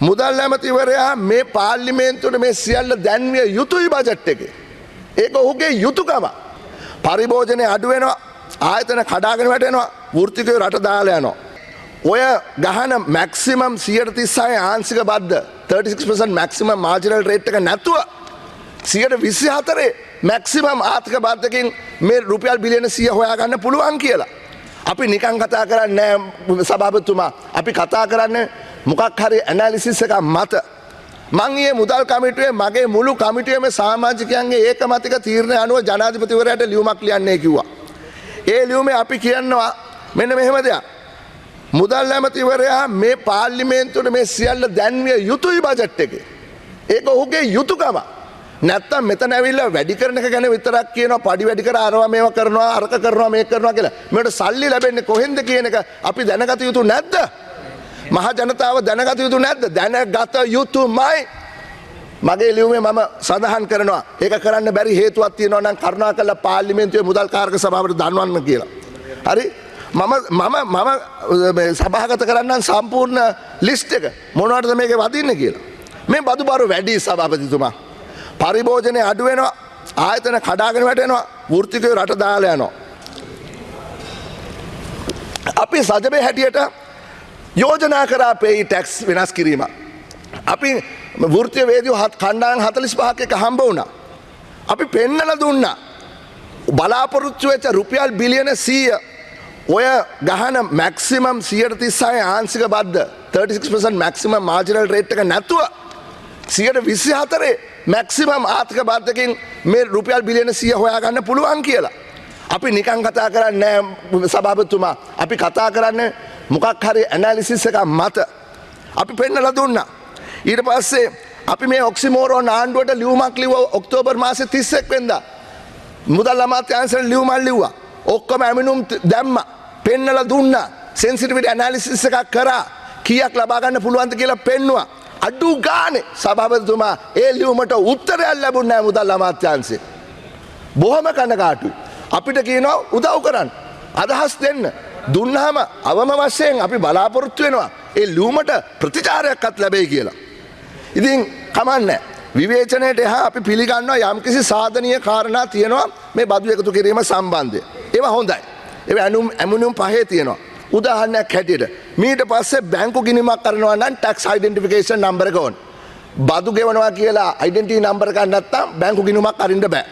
මුදල් ඇමතිවරයා මේ පාර්ලිමේන්තුවට මේ සියල්ල දැන්විය යුතුයි බජට් එකේ. ඒක ඔහුගේ යුතුයකම. පරිභෝජනය අඩු වෙනවා, ආයතන කඩාගෙන වැටෙනවා, වෘත්තිකයෝ රට දාලා යනවා. ඔය ගහන මැක්සිමම් 136 ආංශික බද්ධ 36% මැක්සිමම් මාර්ජිනල් රේට් එක නැතුව 124 මැක්සිමම් ආර්ථික බද්ධකින් මේ රුපියල් බිලියන 100 හොයාගන්න පුළුවන් කියලා. අපි නිකන් කතා කරන්නේ නෑ සභාපතිතුමා. අපි කතා කරන්නේ මොකක් හරි ඇනලිසිස් එකක් මත. මං ඊයේ මුදල් කමිටුවේ මගේ මුළු කමිටුවේම සමාජිකයන්ගේ ඒකමතික තීරණය අනුව ජනාධිපතිවරයාට ලියුමක් ලියන්නේ කිව්වා. ඒ ලියුමේ අපි කියනවා මෙන්න මෙහෙම දෙයක්. මුදල් ඇමතිවරයා මේ පාර්ලිමේන්තුවට මේ සියල්ල දැන්විය යුතුයි බජට් එකේ. ඒක ඔහුගේ යුතුයකම. නැත්තම් මෙතන ඇවිල්ලා වැඩි කරන එක ගැන විතරක් කියනවා, පඩි වැඩි කර අරවා මේවා කරනවා, අරක කරනවා, මේක කරනවා කියලා. මේකට සල්ලි ලැබෙන්නේ කොහෙන්ද කියන එක අපි දැනගත යුතු නැද්ද? මහ ජනතාව දැනගත යුතු නැද්ද? දැනගත යුතුමයි. මගේ ලියුමේ මම සඳහන් කරනවා ඒක කරන්න බැරි හේතුවක් තියෙනවා නම් කරුණාකරලා පාර්ලිමේන්තුවේ මුදල් කාරක සභාවට දන්වන්න කියලා. හරි? මම සභාගත කරන්න සම්පූර්ණ ලිස්ට් එක මොනවටද මේකේ වදින්නේ කියලා. මේ බදු බර වැඩි සභාපතිතුමා. පරිභෝජනය අඩු වෙනවා, ආයතන කඩාගෙන වැටෙනවා, වෘත්තිකයෝ රට දාලා යනවා. අපි සජබේ හැටියට යෝජනා කරා පේයි ටැක්ස් වෙනස් කිරීම. අපි වෘත්තීය වේදිකෝ කණ්ඩායම් 45ක් එක හම්බ වුණා. අපි පෙන්නලා දුන්නා බලාපොරොත්තු වෙච්ච රුපියල් බිලියන 100 ඔය ගහන මැක්සිමම් 136 ආංශික බද්ධ 36% මැක්සිමම් මාර්ජිනල් රේට් එක නැතුව 124 මැක්සිමම් ආර්ථික බද්ධකින් මේ රුපියල් බිලියන 100 හොයාගන්න පුළුවන් කියලා. අපි නිකන් කතා කරන්නේ නෑ සභාපතිතුමා. අපි කතා කරන්නේ මොකක් හරි ඇනලිසිස් එකක් මත. අපි පෙන්නලා දුන්නා. ඊට පස්සේ අපි මේ ඔක්සිමෝරෝන් ආණ්ඩුවට ලියුමක් ලිව්වා ඔක්තෝබර් මාසේ 31 වෙනිදා. මුදල් අමාත්‍යාංශයට ලියුමක් ලිව්වා. ඔක්කොම ඇමිනුම් දැම්මා. පෙන්නලා දුන්නා. සෙන්සිටිවිටි ඇනලිසිස් එකක් කරා. කීයක් ලබා ගන්න පුළුවන්ද කියලා පෙන්නුවා. අඩු ගානේ සභාපතිතුමා ඒ ලියුමට උත්තරයක් ලැබුණ නැහැ මුදල් අමාත්‍යාංශේ. බොහොම කනගාටුයි. අපිට කියනවා උදව් කරන්න. අදහස් දෙන්න. දුන්නාම අවම වශයෙන් අපි බලාපොරොත්තු වෙනවා ඒ ලියුමට ප්‍රතිචාරයක්වත් ලැබෙයි කියලා. ඉතින් කමන්නේ. විවේචනයට එහා අපි පිළිගන්නවා යම්කිසි සාධනීය කාරණා තියෙනවා මේ බදු එකතු කිරීම සම්බන්ධයෙන්. ඒවා හොඳයි. ඒවා ඇමුණුම් පහේ තියෙනවා. උදාහරණයක් හැටියට මීට පස්සේ බැංකු ගිණුමක් කරනවා නම් ටැක්ස් අයිඩෙන්ටිෆිකේෂන් නම්බර් එක ඕන. බදු ගෙවනවා කියලා ඩෙන්ටිටි නම්බර් එකක් නැත්නම් බැංකු ගිණුමක් අරින්න බෑ.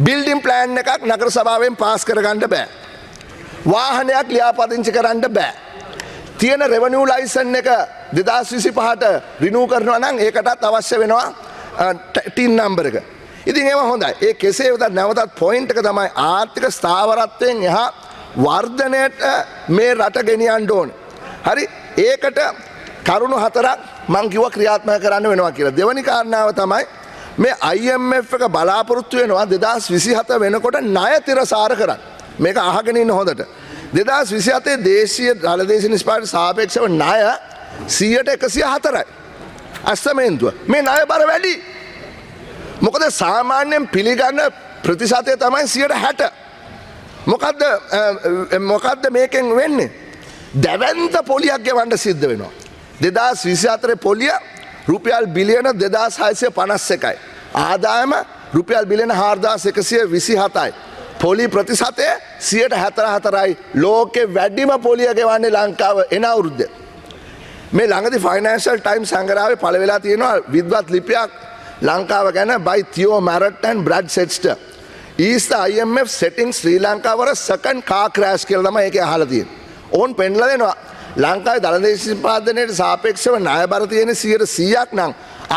බිල්ඩින් ප්ලෑන් එකක් නගර සභාවෙන් පාස් කරගන්න බෑ. වාහනයක් ලියාපදිංචි කරන්න බෑ. තියෙන රෙවනියු ලයිසන් එක 2025ට රිනූ කරනවා නම් ඒකටත් අවශ්‍ය වෙනවා ටින් නම්බර් එක. ඉතින් ඒවා හොඳයි. ඒ කෙසේ වෙතත් නැවතත් පොයින්ට් එක තමයි ආර්ථික ස්ථාවරත්වයෙන් එහා වර්ධනයට මේ රට ගෙනියන්න ඕනේ. හරි? ඒකට කරුණු හතරක් මං කිව්වා ක්‍රියාත්මක කරන්න වෙනවා කියලා. දෙවැනි කාරණාව තමයි මේ IMF එක බලාපොරොත්තු වෙනවා 2027 වෙනකොට ණය තිරසාර කරන්න. මේක අහගෙන ඉන්න හොඳට. 2027 දේශීය දළදේශීය නිෂ්පාදනයට සාපේක්ෂව ණය 104යි. අස්තමේන්තුව. මේ ණය බර වැඩි. මොකද සාමාන්‍යයෙන් පිළිගන්න ප්‍රතිශතය තමයි 60. මොකද්ද මේකෙන් වෙන්නේ? දැවැන්ත පොලියක් ගෙවන්න සිද්ධ වෙනවා. 2024 පොලිය රුපියල් බිලියන 2651යි. ආදායම රුපියල් බිලියන 4127යි. පොලි ප්‍රතිශතය 144යි. ලෝකේ වැඩිම පොලිය ගෙවන්නේ ලංකාව එන අවුරුද්දේ. මේ ළඟදී ෆයිනෑන්ෂල් ටයිම්ස් සංග්‍රහයේ පළ වෙලා තියෙනවා විද්වත් ලිපියක් ලංකාව ගැන by Theo Marrott and Brad Setster. Is the IMF setting Sri Lanka for a second car crash කියලා තමයි ඒකේ අහලා තියෙන්නේ. ඕන් පෙන්නලා දෙනවා ලංකාවේ දළදේශීය නිෂ්පාදනයට සාපේක්ෂව ණය බර තියෙන 100ක් නම්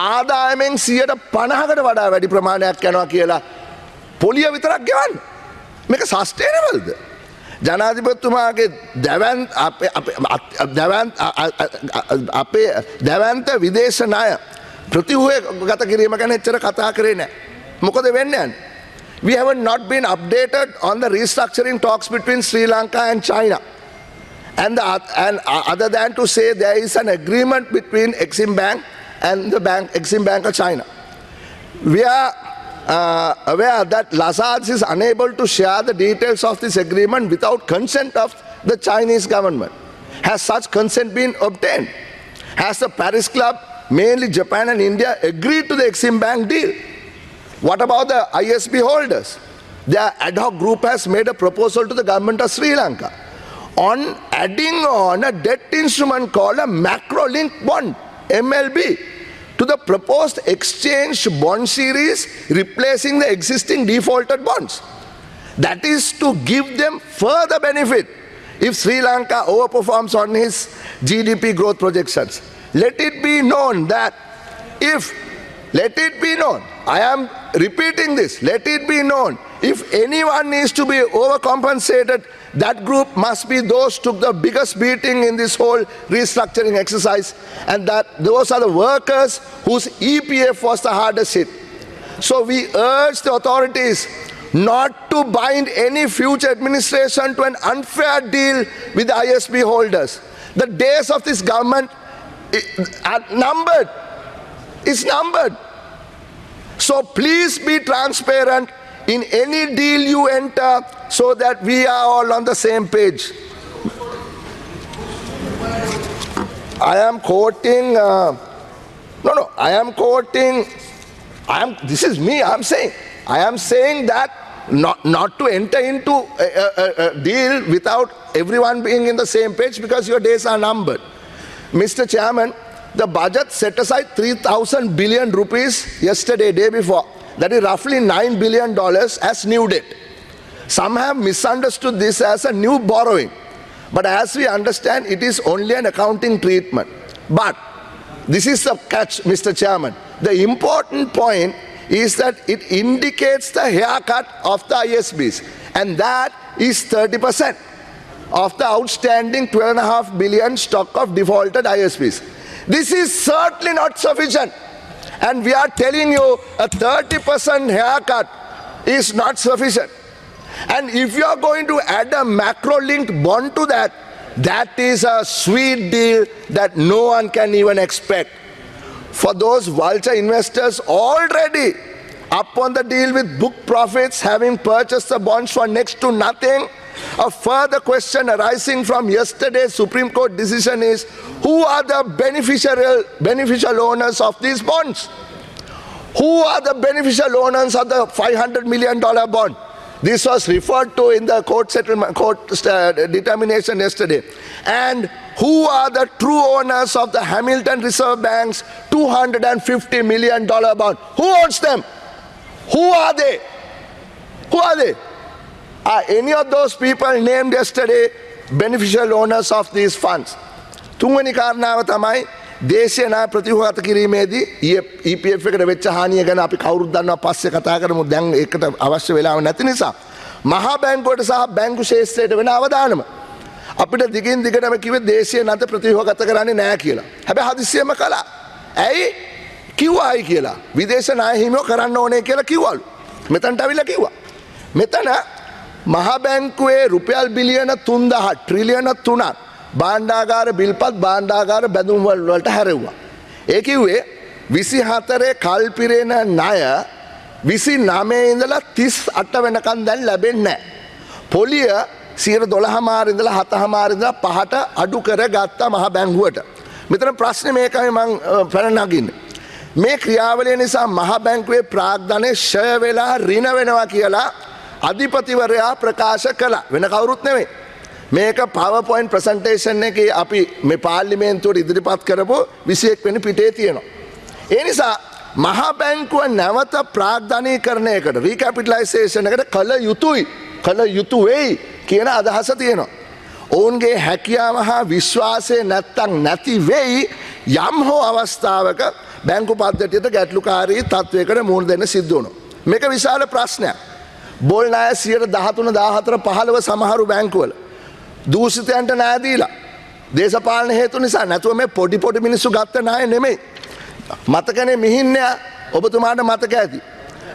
ආදායමෙන් 50%කට වඩා වැඩි ප්‍රමාණයක් යනවා කියලා පොලිය විතරක් ගෙවන්න. මේක සස්ටේනබල්ද? ජනාධිපතිතුමාගේ දැවැන්ත විදේශ ණය ප්‍රතිව්‍යුහගත කිරීම ගැන එච්චර කතා කරේ නැහැ. මොකද වෙන්නේ? We have not been updated on the restructuring talks between Sri Lanka and China. And other than to say there is an agreement between Exim Bank and the Exim Bank of China. We are aware that Lazards is unable to share the details of this agreement without consent of the Chinese government. Has such consent been obtained? Has the Paris Club, mainly Japan and India, agreed to the Exim Bank deal? What about the ISB holders? Their ad hoc group has made a proposal to the government of Sri Lanka on adding on a debt instrument called a macro-linked bond, MLB, to the proposed exchange bond series, replacing the existing defaulted bonds. That is to give them further benefit if Sri Lanka overperforms on his GDP growth projections. Let it be known that let it be known, I am repeating this, let it be known, if anyone needs to be overcompensated, that group must be those who took the biggest beating in this whole restructuring exercise, and that those are the workers whose EPF was the hardest hit. So we urge the authorities not to bind any future administration to an unfair deal with the ISB holders. The days of this government are numbered. It's numbered. So please be transparent in any deal you enter so that we are all on the same page. I am quoting, this is me, I am saying that not to enter into a deal without everyone being in the same page because your days are numbered. Mr. Chairman, the budget set aside 3,000 billion rupees yesterday, day before. That is roughly $9 billion as new debt. Some have misunderstood this as a new borrowing. But as we understand, it is only an accounting treatment. But this is the catch, Mr. Chairman. The important point is that it indicates the haircut of the ISBs, and that is 30% of the outstanding 12.5 billion stock of defaulted ISBs. This is certainly not sufficient, and we are telling you a 30% haircut is not sufficient. And if you are going to add a macro-linked bond to that, that is a sweet deal that no one can even expect. For those vulture investors already up on the deal with book profits, having purchased the bonds for next to nothing, a further question arising from yesterday's Supreme Court decision is, who are the beneficial owners of these bonds? Who are the beneficial owners of the $500 million bond? This was referred to in the court determination yesterday. And who are the true owners of the Hamilton Reserve Bank's $250 million bond? Who owns them? Who are they? Who are they? Are any of those people named yesterday beneficial owners of these funds? තුන්වෙනි කාරණාව තමයි දේශීය ණය ප්‍රතිහත කිරීමේදී EPF එකට වෙච්ච හානිය ගැන අපි කවුරුත් දන්නවා පස්සේ කතා කරමු දැන් ඒකට අවශ්‍ය වෙලාව නැති නිසා මහා බැංකුවට සහ බැංකු ශාස්ත්‍රයට වෙන අවදානම අපිට දිගින් දිගටම කිව්වේ දේශීය ණය ප්‍රතිහත කරන්නේ නැහැ කියලා. හැබැයි හදිස්සියෙම කළා. ඇයි? කිව්වායි කියලා. විදේශ ණය හිමියෝ කරන්න ඕනේ කියලා කිව්වලු. මෙතනට අවිලා කිව්වා. මෙතන මහා බැංකුවේ රුපියල් බිලියන 3000 ට්‍රිලියන 3ක් භාණ්ඩාගාර බිල්පත් භාණ්ඩාගාර බැඳුම් වලට හැරෙව්වා. ඒ කිව්වේ 24 කල් පිරෙන ණය 29 ඉඳලා 38 වෙනකන් දැන් ලැබෙන්නේ නැහැ. පොලිය 12.5 ඉඳලා 7.5 ඉඳලා 5ට අඩු කරගත්තා මහ බැංකුවට. මෙතන ප්‍රශ්නේ මේකයි මම පැන නගින්නේ. මේ ක්‍රියාවලිය නිසා මහ බැංකුවේ ප්‍රාග්ධනය ෂය වෙලා ඍණ වෙනවා කියලා අධිපතිවරයා ප්‍රකාශ කළා. වෙන කවුරුත් නෙවෙයි. මේක PowerPoint presentation එකේ අපි මේ පාර්ලිමේන්තුවට ඉදිරිපත් කරපු 21 වෙනි පිටේ තියෙනවා. ඒ නිසා මහා බැංකුව නැවත ප්‍රාග්ධනීකරණයකට recapitalization එකට කළ යුතු වෙයි කියන අදහස තියෙනවා. ඔවුන්ගේ හැකියාව හා විශ්වාසය නැත්තම් නැති වෙයි යම් හෝ අවස්ථාවක බැංකු පද්ධතියට ගැටලුකාරී තත්වයකට මුහුණ දෙන්න සිද්ධ වෙනවා. මේක විශාල ප්‍රශ්නයක්. බෝල් ණය 13 14 15 සමහරු බැංකුවල දූෂිතයන්ට ණය දීලා දේශපාලන හේතු නිසා නැතුව මේ පොඩි මිනිස්සු ගත්ත ණය නෙමෙයි. මතකනේ මිහින්නයා ඔබතුමාට මතක ඇති.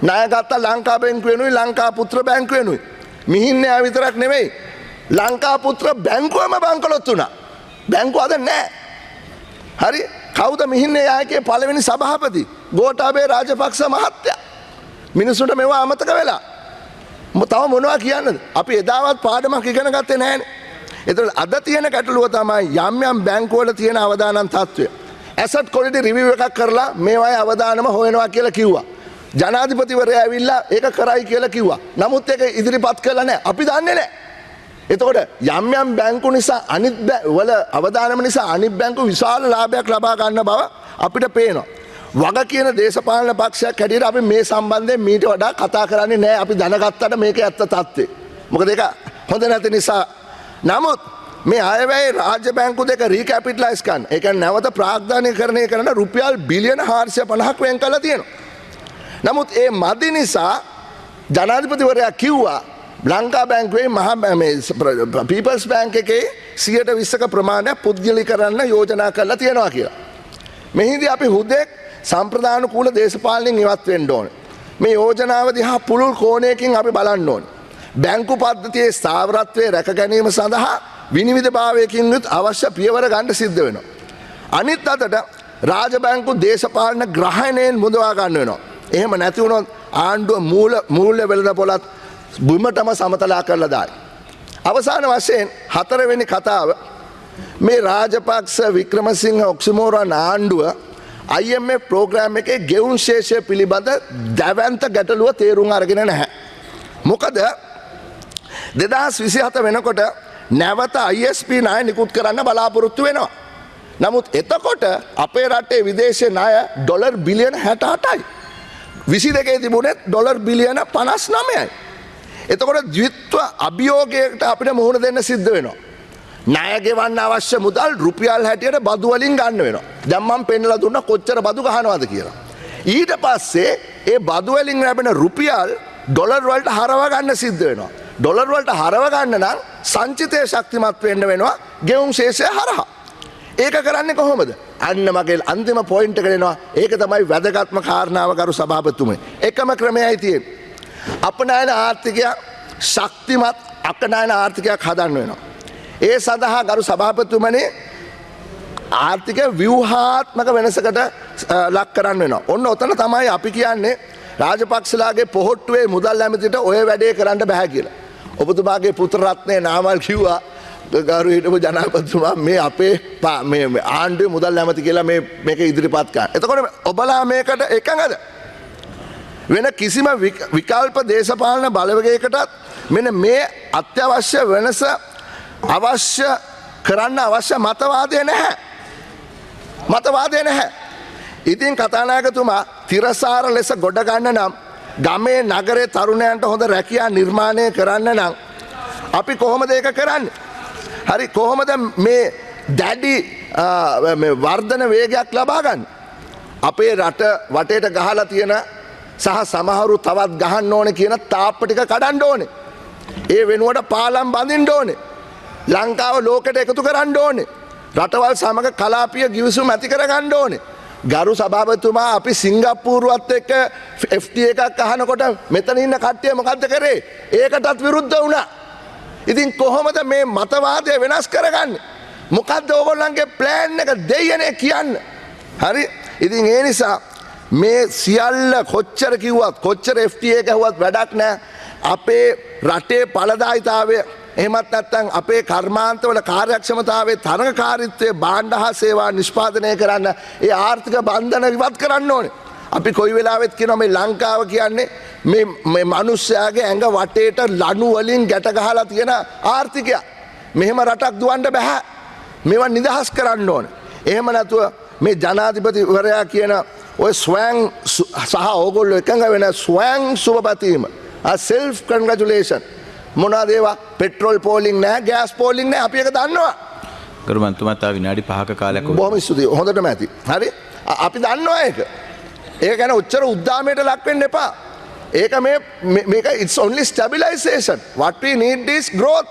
ණය ගත්ත ලංකා බැංකුවෙනුයි ලංකා පුත්‍ර බැංකුවෙනුයි. මිහින්නයා විතරක් නෙමෙයි. ලංකා පුත්‍ර බැංකුවම බංකොලොත් වුණා. බැංකුව අද නැහැ. හරි? කවුද මිහින්නේ යායකේ පළවෙනි සභාපති? ගෝඨාභය රාජපක්ෂ මහත්තයා. මිනිසුන්ට මේවා අමතක වෙලා. තව මොනවා කියන්නද? අපි එදාවත් පාඩමක් ඉගෙන ගත්තේ නැහැනේ. ඒතකොට අද තියෙන ගැටලුව තමයි යම් බැංකුවල තියෙන අවදානම් තත්ත්වය. ඇසට් කොලිටි රිවිව් එකක් කරලා මේවායේ අවදානම හොයනවා කියලා කිව්වා. ජනාධිපතිවරයා ඇවිල්ලා ඒක කරයි කියලා කිව්වා. නමුත් ඒක ඉදිරිපත් කළා නැහැ. අපි දන්නේ නැහැ. එතකොට යම් යම් බැංකු නිසා අනිත් වල අවදානම නිසා අනිත් බැංකු විශාල ලාභයක් ලබා ගන්න බව අපිට පේනවා. වග කියන දේශපාලන පක්ෂයක් හැටියට අපි මේ සම්බන්ධයෙන් මීට වඩා කතා කරන්නේ නැහැ. අපි දැනගත්තට මේක ඇත්ත තත්ත්වය. මොකද ඒක හොඳ නැති නිසා. නමුත් මේ අයවැය රාජ්‍ය බැංකු දෙක රීකැපිටලයිස් කරන්න. ඒ කියන්නේ නැවත ප්‍රාග්ධානීකරණය කරන රුපියල් බිලියන 450ක් වෙන් කරලා තියෙනවා. නමුත් ඒ මදි නිසා ජනාධිපතිවරයා කිව්වා ලංකා බැංකුවේ පීපල්ස් බැංක් එකේ 120ක ප්‍රමාණයක් පුද්ගලීකරන්න යෝජනා කරලා තියෙනවා කියලා. මෙහිදී අපි හුදෙක් සම්ප්‍රදානුකූල දේශපාලනයෙන් ඉවත් වෙන්න ඕනේ. මේ යෝජනාව දිහා පුළුල් කෝණයකින් අපි බලන්න ඕනේ. බැංකු පද්ධතියේ ස්ථාවරත්වය රැක ගැනීම සඳහා විනිවිදභාවයකින් යුත් අවශ්‍ය පියවර ගන්න සිද්ධ වෙනවා. අනිත් අතට රාජ බැංකු දේශපාලන ග්‍රහණයෙන් මුදවා ගන්න වෙනවා. එහෙම නැති වුණොත් ආණ්ඩුව මූල්‍ය වෙළඳපොළත් බිමටම සමතලා කරලා දායි. අවසාන වශයෙන් හතරවෙනි කතාව මේ රාජපක්ෂ වික්‍රමසිංහ ඔක්සිමෝරන් ආණ්ඩුව IMF ප්‍රෝග්‍රෑම් එකේ ගෙවුම් ශේෂය පිළිබඳ දැවැන්ත ගැටලුව තේරුම් අරගෙන නැහැ. මොකද 2027 වෙනකොට නැවත ISP ණය නිකුත් කරන්න බලාපොරොත්තු වෙනවා. නමුත් එතකොට අපේ රටේ විදේශ ණය ඩොලර් බිලියන 68යි. 22 තිබුණේ ඩොලර් බිලියන 59යි. එතකොට ද්විත්ව අභියෝගයකට අපිට මුහුණ දෙන්න සිද්ධ වෙනවා. ණය ගෙවන්න අවශ්‍ය මුදල් රුපියල් හැටියට බදු වලින් ගන්න වෙනවා. දැන් මම පෙන්නලා දුන්නා කොච්චර බදු ගහනවද කියලා. ඊට පස්සේ ඒ බදු වලින් ලැබෙන රුපියල් ඩොලර් වලට හරව ගන්න සිද්ධ වෙනවා. ඩොලර් වලට හරව ගන්න නම් සංචිතය ශක්තිමත් වෙන්න වෙනවා ගෙවුම් ශේෂය හරහා. ඒක කරන්නේ කොහොමද? අන්න මගේ අන්තිම පොයින්ට් එක දෙනවා. ඒක තමයි වැදගත්ම කාරණාව ගරු සභාපතිතුමනි. එකම ක්‍රමයයි තියෙන්නේ. අපනයන ආර්ථිකය ශක්තිමත් අකනයන ආර්ථිකයක් හදන්න වෙනවා. ඒ සඳහා ගරු සභාපතිතුමනි ආර්ථික ව්‍යුහාත්මක වෙනසකට ලක් කරන්න වෙනවා. ඔන්න ඔතන තමයි අපි කියන්නේ රාජපක්ෂලාගේ පොහොට්ටුවේ මුදල් ඇමතිට ඔය වැඩේ කරන්න බෑ කියලා. ඔබතුමාගේ පුත්‍ර රත්නයේ නාමල් කිව්වා ගරු හිටපු ජනාධිපතිතුමා මේ අපේ මේ ආණ්ඩුවේ මුදල් ඇමති කියලා මේක ඉදිරිපත් කරන්න. එතකොට ඔබලා මේකට එකඟද? වෙන කිසිම විකල්ප දේශපාලන බලවේගයකටත් මෙන්න මේ අත්‍යවශ්‍ය වෙනස අවශ්‍ය කරන්න අවශ්‍ය මතවාදය නැහැ. මතවාදය නැහැ. ඉතින් කතානායකතුමා තිරසාර ලෙස ගොඩ ගන්න නම් ගමේ නගරේ තරුණයන්ට හොඳ රැකියා නිර්මාණය කරන්න නම් අපි කොහොමද ඒක කරන්නේ? හරි කොහොමද මේ දැඩි වර්ධන වේගයක් ලබා ගන්න? අපේ රට වටේට ගහලා තියෙන සහ සමහරු තවත් ගහන්න ඕනේ කියන තාප්ප ටික කඩන්න ඕනේ. ඒ වෙනුවට පාලම් බඳින්න ඕනේ. ලංකාව ලෝකෙට එකතු කරන්න ඕනේ. රටවල් සමග කලාපීය ගිවිසුම් ඇති කරගන්න ඕනේ. ගරු සභාපතිතුමා අපි සිංගප්පූරුවත් එක්ක FTA එකක් අහනකොට මෙතන ඉන්න කට්ටිය මොකද්ද කරේ? ඒකටත් විරුද්ධ වුණා. ඉතින් කොහොමද මේ මතවාදය වෙනස් කරගන්නේ? මොකද්ද ඕගොල්ලන්ගේ ප්ලෑන් එක දෙයනේ කියන්න. හරි? ඉතින් ඒ නිසා මේ සියල්ල කොච්චර කිව්වත් කොච්චර FTA එක ඇහුවත් වැඩක් නැහැ. අපේ රටේ ඵලදායීතාවය එහෙමත් නැත්නම් අපේ කර්මාන්තවල කාර්යක්ෂමතාවයේ තරඟකාරීත්වයේ භාණ්ඩ හා සේවා නිෂ්පාදනය කරන්න ඒ ආර්ථික බන්ධන ඉවත් කරන්න ඕනේ. අපි කොයි වෙලාවෙත් කියනවා මේ ලංකාව කියන්නේ මේ මිනිස්යාගේ ඇඟ වටේට ලණු වලින් ගැට ගහලා තියෙන ආර්ථිකය. මෙහෙම රටක් දුවන්න බෑ. මේවා නිදහස් කරන්න ඕනේ. එහෙම නැතුව මේ ජනාධිපතිවරයා කියන ඔය ස්වයං සහ ඕගොල්ලෝ එකඟ වෙන ස්වයං සුබපතීම self congratulation මොනවාද ඒවා? පෙට්‍රෝල් පෝලිං නැහැ, ගෑස් පෝලිං නැහැ. අපි ඒක දන්නවා. ගරු මන්තුමා තව විනාඩි 5ක කාලයක් බොහොම ස්තුතියි. හොඳටම ඇති. හරි? අපි දන්නවා ඒක. ඒක ගැන ඔච්චර උද්දාමයට ලක් වෙන්න එපා. ඒක මේක it's only stabilization. What we need is growth.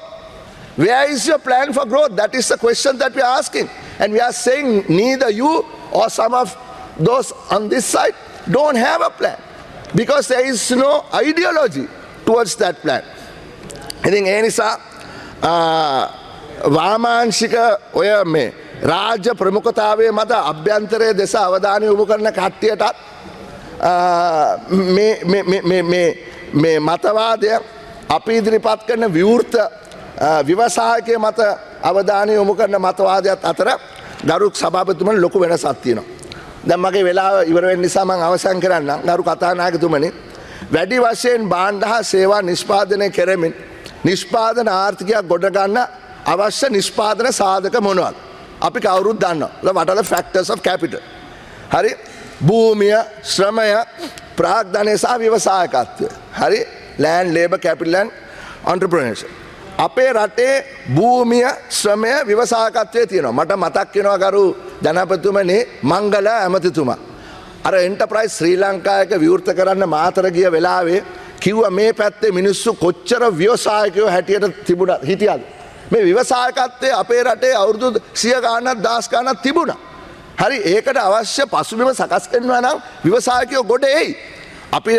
Where is your plan for growth? That is the question that we are asking. And we are saying neither you or some of those on this side don't have a plan. Because there is no ideology towards that plan. ඉතින් ඒ නිසා වාමාංශික ඔය මේ රාජ්‍ය ප්‍රමුඛතාවයේ මත අභ්‍යන්තරයේ දෙස අවධානය යොමු කරන කට්ටියටත් මේ මතවාදය අපි ඉදිරිපත් කරන විවෘත ව්‍යවසායකයේ මත අවධානය යොමු කරන මතවාදයත් අතර ගරු සභාපතිතුමනි ලොකු වෙනසක් තියෙනවා. දැන් මගේ වෙලාව ඉවර වෙන නිසා මම අවසන් කරන්නම්. ගරු කතානායකතුමනි වැඩි වශයෙන් භාණ්ඩ හා සේවා නිෂ්පාදනය කෙරෙමින් නිෂ්පාදන ආර්ථිකයක් ගොඩ ගන්න අවශ්‍ය නිෂ්පාදන සාධක මොනවද? අපි කවුරුත් දන්නවා. what are the factors of capital? හරි භූමිය, ශ්‍රමය, ප්‍රාග්ධනය සහ ව්‍යවසායකත්වය. හරි land, labor, capital and entrepreneurship. අපේ රටේ භූමිය, ශ්‍රමය, ව්‍යවසායකත්වය තියෙනවා. මට මතක් වෙනවා ගරු ජනාධිපතිතුමනි මංගල ඇමතිතුමා. අර එන්ටර්ප්‍රයිස් ශ්‍රී ලංකා එක විවෘත කරන්න මාතර ගිය වෙලාවේ කිව්වා මේ පැත්තේ මිනිස්සු කොච්චර ව්‍යවසායකයෝ හැටියට තිබුණා හිටියද? මේ ව්‍යවසායකත්වයේ අපේ රටේ අවුරුදු 100 ගාණක් 10 ගාණක් තිබුණා. හරි ඒකට අවශ්‍ය පසුබිම සකස් කරනවා නම් ව්‍යවසායකයෝ ගොඩ එයි. අපි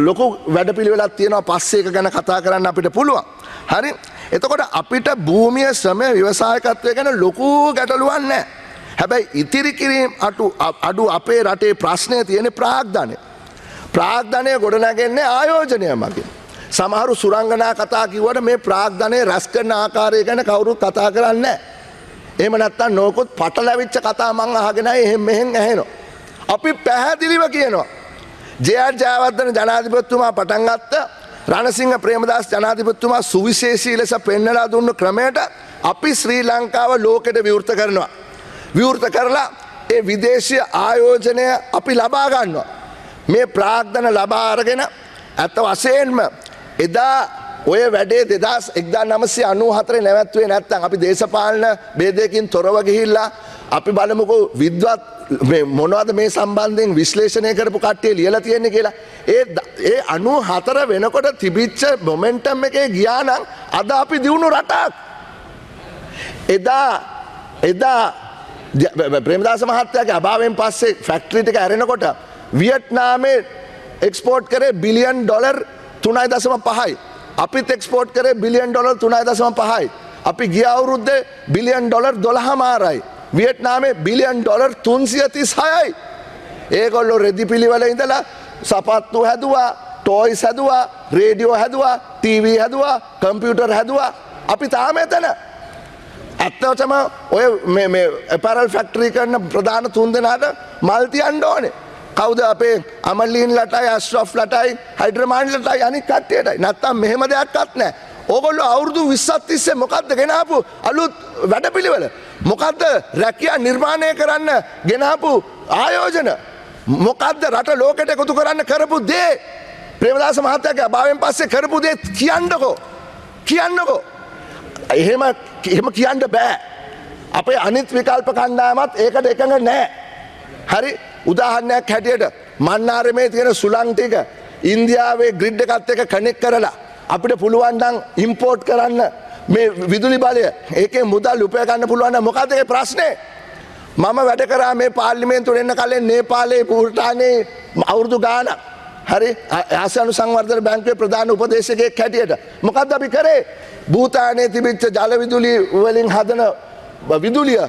ලොකු වැඩපිළිවෙලක් තියෙනවා පස්සේ ඒක ගැන කතා කරන්න අපිට පුළුවන්. හරි එතකොට අපිට භූමිය, ශ්‍රමය, ව්‍යවසායකත්වය ගැන ලොකු ගැටලුවක් නැහැ. හැබැයි ඉතිරි කිරීම අඩු අපේ රටේ ප්‍රශ්නය තියෙන්නේ ප්‍රාග්ධනය. ප්‍රාග්ධනය ගොඩනැගෙන්නේ ආයෝජනය මගින්. සමහරු සුරංගනා කතා කිව්වට මේ ප්‍රාග්ධනය රැස් කරන ආකාරය ගැන කවුරුත් කතා කරන්නේ නැහැ. එහෙම නැත්තම් නොකොත් පටලැවිච්ච කතා මං අහගෙන එහෙම මෙහෙන් ඇහෙනවා. අපි පැහැදිලිව කියනවා. ජේ.ආර්. ජයවර්ධන ජනාධිපතිතුමා පටන් ගත්ත රණසිංහ ප්‍රේමදාස ජනාධිපතිතුමා සුවිශේෂී ලෙස පෙන්වලා දුන්න ක්‍රමයට අපි ශ්‍රී ලංකාව ලෝකෙට විවෘත කරනවා. විවෘත කරලා ඒ විදේශීය ආයෝජනය අපි ලබා ගන්නවා. මේ ප්‍රාග්ධන ලබා අරගෙන ඇත්ත වශයෙන්ම එදා ඔය වැඩේ 1994 නැවැත්තුවේ නැත්තම් අපි දේශපාලන ભેදයකින් තොරව ගිහිල්ලා අපි බලමුකෝ විද්වත් මේ මොනවද මේ සම්බන්ධයෙන් විශ්ලේෂණය කරපු කට්ටිය ලියලා තියෙන්නේ කියලා. ඒ 94 වෙනකොට තිබිච්ච මොමන්ටම් එකේ ගියා නම් අද අපි දියුණු රටක්. එදා ප්‍රේමදාස මහත්තයාගේ අභාවයෙන් පස්සේ ෆැක්ටරි ටික ඇරෙනකොට වියට්නාමේ එක්ස්පෝර්ට් කරේ බිලියන් ඩොලර් 3.5යි. අපිත් එක්ස්පෝර්ට් කරේ බිලියන් ඩොලර් 3.5යි. අපි ගිය අවුරුද්දේ බිලියන් ඩොලර් 12මාරයි. වියට්නාමේ බිලියන් ඩොලර් 336යි. ඒගොල්ලෝ රෙදි පිළිවෙල ඉඳලා සපත්තු හැදුවා, ටොයිස් හැදුවා, රේඩියෝ හැදුවා, ටීවී හැදුවා, කම්පියුටර් හැදුවා. අපි තාම එතන. ඇත්තටම ඔය මේ ඇපරල් ෆැක්ටරි කරන ප්‍රධාන තුන් දෙනාට මල් තියන්න ඕනේ. කවුද අපේ අමල්ලීන් ලටයි, අස්රෆ් ලටයි, හයිඩ්‍රමාන් ලටයි අනිත් කට්ටියටයි. නැත්තම් මෙහෙම දෙයක්වත් නැහැ. ඕගොල්ලෝ අවුරුදු 20ක් තිස්සේ මොකද්ද ගෙනාපු අලුත් වැඩපිළිවෙල? මොකද්ද රැකියා නිර්මාණය කරන්න ගෙනාපු ආයෝජන? මොකද්ද රට ලෝකෙට එකතු කරන්න කරපු දේ? ප්‍රේමදාස මහත්තයාගේ අභාවයෙන් පස්සේ කරපු දේ කියන්නකෝ. එහෙම කියන්න බෑ. අපේ අනිත් විකල්ප කණ්ඩායමත් ඒකට එකඟ නැහැ. හරි උදාහරණයක් හැටියට මන්නාරමේ තියෙන සුළං ටික ඉන්දියාවේ ග්‍රිඩ් එකත් එක්ක කනෙක්ට් කරලා අපිට පුළුවන් නම් ඉම්පෝට් කරන්න මේ විදුලි බලය ඒකේ මුදල් උපය ගන්න පුළුවන් නම් මොකද ඒ ප්‍රශ්නේ? මම වැඩ කරා මේ පාර්ලිමේන්තුවට එන්න කලින් නේපාලේ භූටානේ අවුරුදු ගාණක්. හරි ආසියානු සංවර්ධන බැංකුවේ ප්‍රධාන උපදේශකයෙක් හැටියට මොකද්ද අපි කරේ? භූතානේ තිබිච්ච ජල විදුලි වලින් හදන විදුලිය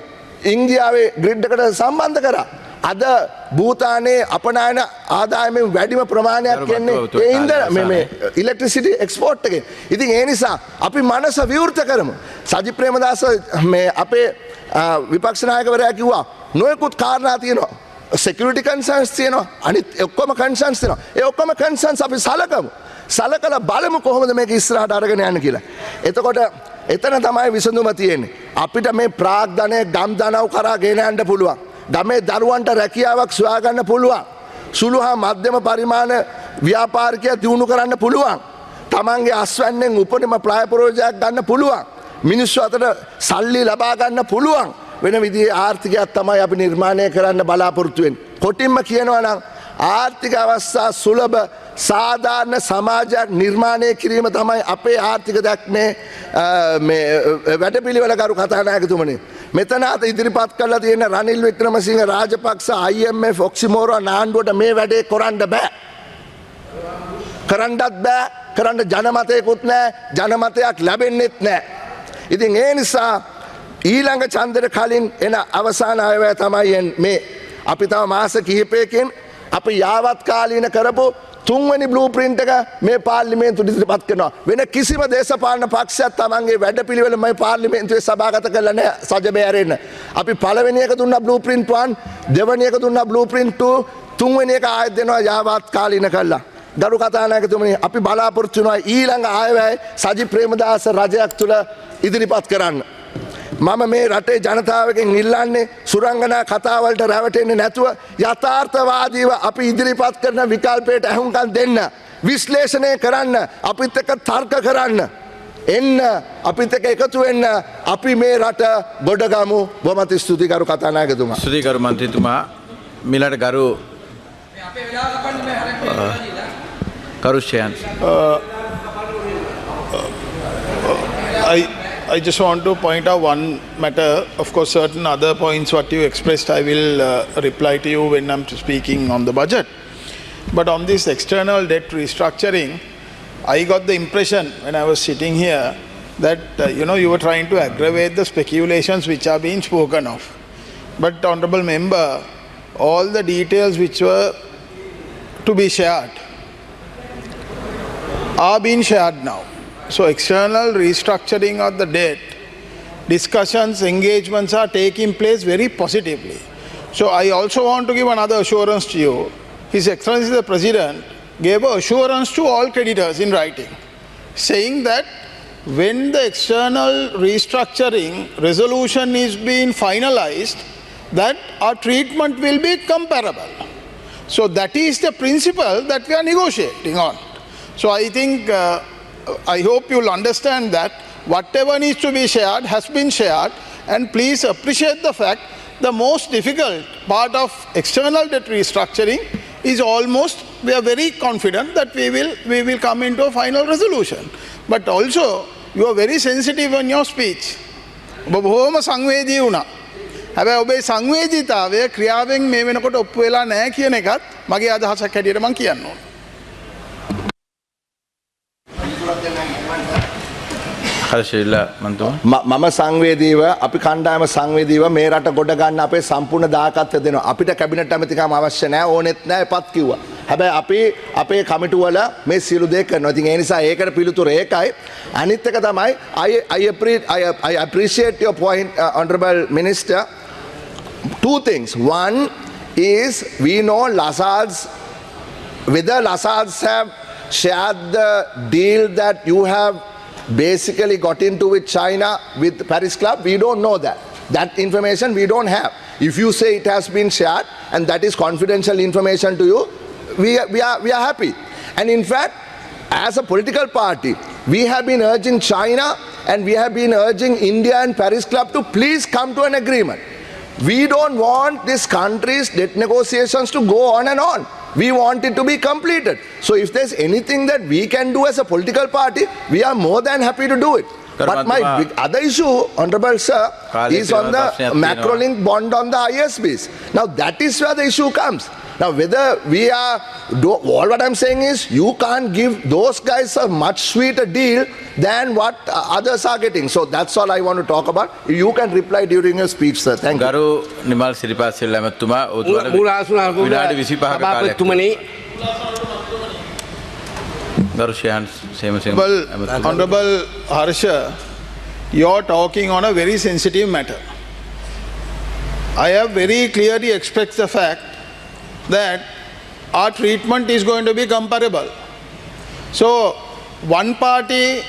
ඉන්දියාවේ ග්‍රිඩ් එකට සම්බන්ධ කරා. අද භූතානේ අපනයන ආදායමෙන් වැඩිම ප්‍රමාණයක් එන්නේ ඒ ඉන්ධන මේ ඉලෙක්ට්‍රිසිටි එක්ස්පෝර්ට් එකෙන්. ඉතින් ඒ නිසා අපි මනස විවෘත කරමු. සජිත් ප්‍රේමදාස මේ අපේ විපක්ෂ නායකවරයා කිව්වා නොයෙකුත් කාරණා තියෙනවා. security concerns තියෙනවා. අනිත් ඔක්කොම concerns තියෙනවා. ඒ ඔක්කොම concerns අපි සලකමු. සලකලා බලමු කොහොමද මේක ඉස්සරහට අරගෙන යන්නේ කියලා. එතකොට එතන තමයි විසඳුම තියෙන්නේ. අපිට මේ ප්‍රාග්ධනය ගම් දනව් කරා ගෙන යන්න පුළුවන්. ගමේ දරුවන්ට රැකියාවක් සොයාගන්න පුළුවන්. සුළු හා මධ්‍යම පරිමාණ ව්‍යාපාරිකය දියුණු කරන්න පුළුවන්. තමන්ගේ අස්වැන්නෙන් උපරිම ප්ලාය ප්‍රෝජයක් ගන්න පුළුවන්. මිනිස්සු අතර සල්ලි ලබා ගන්න පුළුවන්. වෙන විදිහේ ආර්ථිකයක් තමයි අපි නිර්මාණය කරන්න බලාපොරොත්තු වෙන්නේ. කොටින්ම කියනවා නම් ආර්ථික අවස්ථා සුලභ සාධාරණ සමාජයක් නිර්මාණය කිරීම තමයි අපේ ආර්ථික දැක්මේ මේ වැඩපිළිවෙල කරු කතානායකතුමනි. මෙතන අද ඉදිරිපත් කරලා තියෙන රනිල් වික්‍රමසිංහ රාජපක්ෂ IMF ඔක්සිමෝරෝ නාන්ඩුවට මේ වැඩේ කරන්න බෑ. කරන්නත් බෑ. කරන්න ජනමතයකුත් නැහැ. ජනමතයක් ලැබෙන්නෙත් නැහැ. ඉතින් ඒ නිසා ඊළඟ ඡන්දෙට කලින් එන අවසාන අයවැය තමයි මේ අපි තව මාස කිහිපයකින් අපි යාවත් කාලීන කරපු තුන්වැනි බ්ලූප්‍රින්ට් එක මේ පාර්ලිමේන්තුවට ඉදිරිපත් කරනවා. වෙන කිසිම දේශපාලන පක්ෂයක් තමන්ගේ වැඩපිළිවෙල මේ පාර්ලිමේන්තුවේ සභාගත කරලා නැහැ සජබේ ඇරෙන්න. අපි පළවෙනි එක දුන්නා බ්ලූප්‍රින්ට් 1, දෙවෙනි එක දුන්නා බ්ලූප්‍රින්ට් 2, තුන්වෙනි එක ආයෙත් දෙනවා යහපත් කාලීන කළා. ගරු කතානායකතුමනි අපි බලාපොරොත්තු වෙනවා ඊළඟ ආයවැය සජි ප්‍රේමදාස රජයක් තුල ඉදිරිපත් කරන්න. මම මේ රටේ ජනතාවගෙන් ඉල්ලන්නේ සුරංගනා කතාවලට රැවටෙන්නේ නැතුව යථාර්ථවාදීව අපි ඉදිරිපත් කරන විකල්පයට ඇහුම්කන් දෙන්න, විශ්ලේෂණය කරන්න, අපිත් එක්ක තර්ක කරන්න, එන්න අපිත් එක්ක එකතු වෙන්න, අපි මේ රට ගොඩගමු. බොහොමත් ස්තුතියි ගරු කතානායකතුමා. ස්තුතියි ගරු මන්ත්‍රීතුමා. මිලට ගරු Harsha. I just want to point out one matter. Of course, certain other points what you expressed, I will reply to you when I'm speaking on the budget. But on this external debt restructuring, I got the impression when I was sitting here that you were trying to aggravate the speculations which are being spoken of. But honourable member, all the details which were to be shared are being shared now. So external restructuring of the debt, discussions, engagements are taking place very positively. So I also want to give another assurance to you. His Excellency the President gave assurance to all creditors in writing, saying that when the external restructuring resolution is being finalized, that our treatment will be comparable. So that is the principle that we are negotiating on. So I think I hope you'll understand that whatever needs to be shared has been shared, and please appreciate the fact the most difficult part of external debt restructuring is almost, we are very confident that we will come into a final resolution. But also you are very sensitive in your speech. බොහෝම සංවේදී වුණා. හැබැයි ඔබේ සංවේදීතාවය ක්‍රියාවෙන් මේ වෙනකොට ඔප්පු වෙලා නැහැ කියන එකත් මගේ අදහසක් හැටියට මම කියන්න ඕන. මම සංවේදීව අපි කණ්ඩායම සංවේදීව මේ රට ගොඩ ගන්න අපේ සම්පූර්ණ දායකත්වය දෙනවා. අපිට කැබිනට් ඇමතිකම අවශ්‍ය නැහැ, ඕනෙත් නැහැ, එපත් කිව්වා. හැබැයි අපි අපේ කමිටු වල මේ සියලු දේ කරනවා. ඉතින් ඒ නිසා ඒකට පිළිතුර ඒකයි. අනිත් එක තමයි I appreciate your point, honorable minister. Two things. One is we know whether Lasards have shared the deal that you have basically got into with China, with Paris Club. We don't know that. That information we don't have. If you say it has been shared and that is confidential information to you, we are happy. And in fact, as a political party, we have been urging China and we have been urging India and Paris Club to please come to an agreement. We don't want this country's debt negotiations to go on and on. We want it to be completed. So if there's anything that we can do as a political party, we are more than happy to do it. But my other issue, honorable sir, is on the macro-link bond on the ISBs. Now that is where the issue comes. Now whether we are, all what I'm saying is you can't give those guys a much sweeter deal than what others are getting. So that's all I want to talk about. You can reply during your speech, sir. Thank you. ගරු නිමල් සිරිපා සෙල්ලමතුමා විනාඩි 25ක කාලයක්. ගරු ශයන් Semasinghe. Honorable Harsha, you're talking on a very sensitive matter. I have very clearly expressed the fact that our treatment is going to be comparable. So one party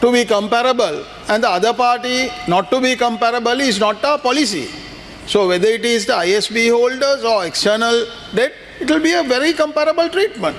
to be comparable and the other party not to be comparable is not our policy. So whether it is the ISB holders or external debt, it will be a very comparable treatment.